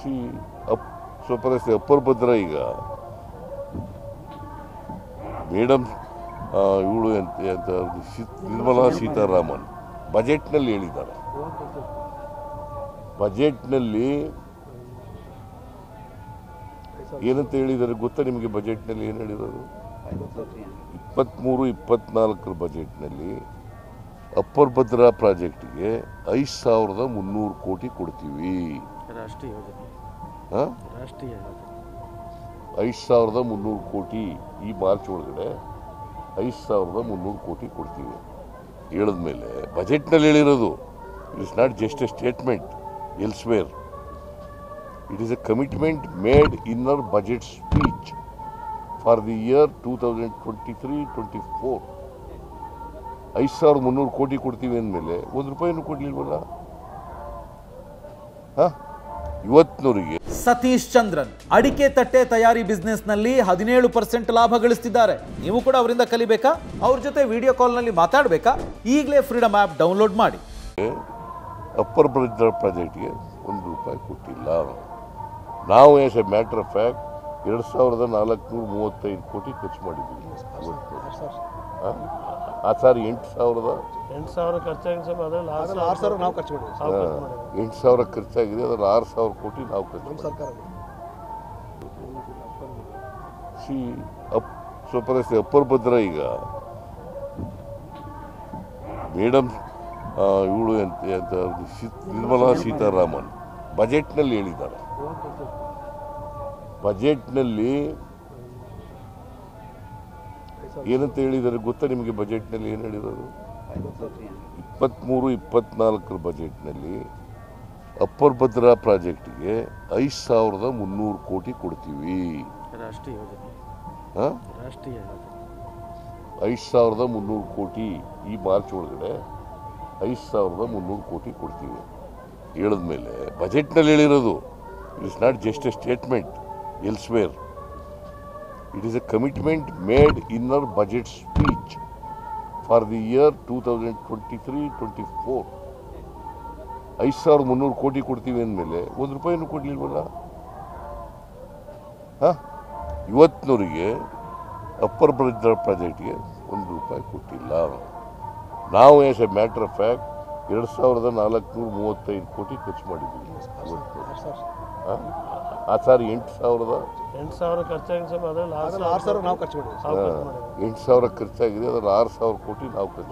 C ಸ್ವಪರಸ್ತೆ upper ಭದ್ರ ಈಗ madam ಇವಳು ಅಂತ ನಿರ್ಮಲಾ ಸೀತಾರಾಮನ್ ಬಜೆಟ್ನಲ್ಲಿ ಹೇಳಿದ್ದಾರೆ. ಬಜೆಟ್ನಲ್ಲಿ ಏನಂತ ಹೇಳಿದ್ದಾರೆ ಗೊತ್ತಾ ನಿಮಗೆ? ಬಜೆಟ್ನಲ್ಲಿ ಏನು ಹೇಳಿರೋದು? 23-24 ಬಜೆಟ್ನಲ್ಲಿ ಅಪ್ಪರ್ ಭದ್ರಾ ಪ್ರಾಜೆಕ್ಟ್ಗೆ 5,300 ಕೋಟಿ ಕೊಡ್ತೀವಿ. ರಾಷ್ಟ್ರೀಯ ಯೋಜನೆ 5,300 ಕೋಟಿ ಈ ಮಾರ್ಚ್ ಒಳಗಡೆ 5,300 ಕೋಟಿ ಕೊಡ್ತೀವಿ ಹೇಳಿದ್ಮೇಲೆ ಬಜೆಟ್ನಲ್ಲಿ ಹೇಳಿರೋದು. It is not just A statement elsewhere. It is A commitment made in our budget speech for the year 2023-24. 5,300 ಕೋಟಿ ಕೊಡ್ತೀವಿ ಅಂದಮೇಲೆ ₹1 ಕೊಡ್ಲಿಲ್ವಲ್ಲ ಇವತ್ತಿನವರಿಗೆ. ಸತೀಶ್ ಚಂದ್ರನ್ ಅಡಿಕೆ ತಟ್ಟೆ ತಯಾರಿ ಬಿಸ್ನೆಸ್ ನಲ್ಲಿ 17% ಲಾಭ ಗಳಿಸ್ತಿದ್ದಾರೆ. ನೀವು ಕೂಡ ಅವರಿಂದ ಕಲಿಬೇಕಾ? ಅವ್ರ ಜೊತೆ ವಿಡಿಯೋ ಕಾಲ್ ನಲ್ಲಿ ಮಾತಾಡಬೇಕಾ? ಈಗಲೇ ಫ್ರೀಡಮ್ ಆಪ್ ಡೌನ್ಲೋಡ್ ಮಾಡಿ. ಅಪ್ಪರ್ ಭದ್ರಾ ಪ್ರಾಜೆಕ್ಟ್ಗೆ ₹1 ಕೊಟ್ಟಿಲ್ಲ. ನಾವು as A matter of fact 2,435 ಕೋಟಿ ಖರ್ಚು ಮಾಡಿದ್ದೀವಿ. 8,000 ಖರ್ಚಾಗಿದೆ ಸರ್. ಅದ್ರಲ್ಲಿ 6,000 ನಾವು ಖರ್ಚು ಮಾಡಿದ್ವಿ. 8,000 ಖರ್ಚಾಗಿದೆ. ಅದರಲ್ಲಿ 6,000 ಕೋಟಿ ನಾವು ಖರ್ಚು ಸಿ ಸ್ವಪರಸ್ತೆ ಅಪ್ಪರ್ ಭದ್ರ ಈಗ ಮೇಡಮ್ ಇವಳು ಅಂತ ನಿರ್ಮಲಾ ಸೀತಾರಾಮನ್ ಬಜೆಟ್ನಲ್ಲಿ ಹೇಳಿದ್ದಾರೆ. ಬಜೆಟ್ನಲ್ಲಿ ಏನಂತ ಹೇಳಿದ್ದಾರೆ ಗೊತ್ತಾ ನಿಮಗೆ? ಬಜೆಟ್ನಲ್ಲಿ ಏನು ಹೇಳಿರೋದು? 23-24 ಬಜೆಟ್ನಲ್ಲಿ ಅಪ್ಪರ್ ಭದ್ರಾ ಪ್ರಾಜೆಕ್ಟ್ಗೆ 5,300 ಕೋಟಿ ಕೊಡ್ತೀವಿ. ರಾಷ್ಟ್ರೀಯ ಯೋಜನೆ 5,300 ಕೋಟಿ ಈ ಮಾರ್ಚ್ ಒಳಗಡೆ 5,300 ಕೋಟಿ ಕೊಡ್ತೀವಿ ಹೇಳಿದ್ಮೇಲೆ ಬಜೆಟ್ನಲ್ಲಿ ಹೇಳಿರೋದು. It is not just A statement elsewhere. It is a commitment made in our budget speech for the year 2023-24. 5,300 ಕೋಟಿ ಕೊಡ್ತೀವಿ ಅಂದಮೇಲೆ ₹1 ಕೊಡ್ಲಿಲ್ವಲ್ಲ ಇವತ್ತಿನವರಿಗೆ ಅಪ್ಪರ್ ಭದ್ರಾ ಪ್ರಾಜೆಕ್ಟ್ಗೆ ₹1 ಕೊಟ್ಟಿಲ್ಲ. ನಾವು as A matter of fact 2,435 ಕೋಟಿ ಖರ್ಚು ಮಾಡಿದ್ದೀವಿ. 8,000 ಖರ್ಚಾಗಿದೆ ಸರ್. ಅದ್ರಲ್ಲಿ 6,000 ನಾವು ಖರ್ಚು ಮಾಡಿದ್ವಿ. 8,000 ಖರ್ಚಾಗಿದೆ. ಅದರಲ್ಲಿ 6,000 ಕೋಟಿ ನಾವು ಖರ್ಚು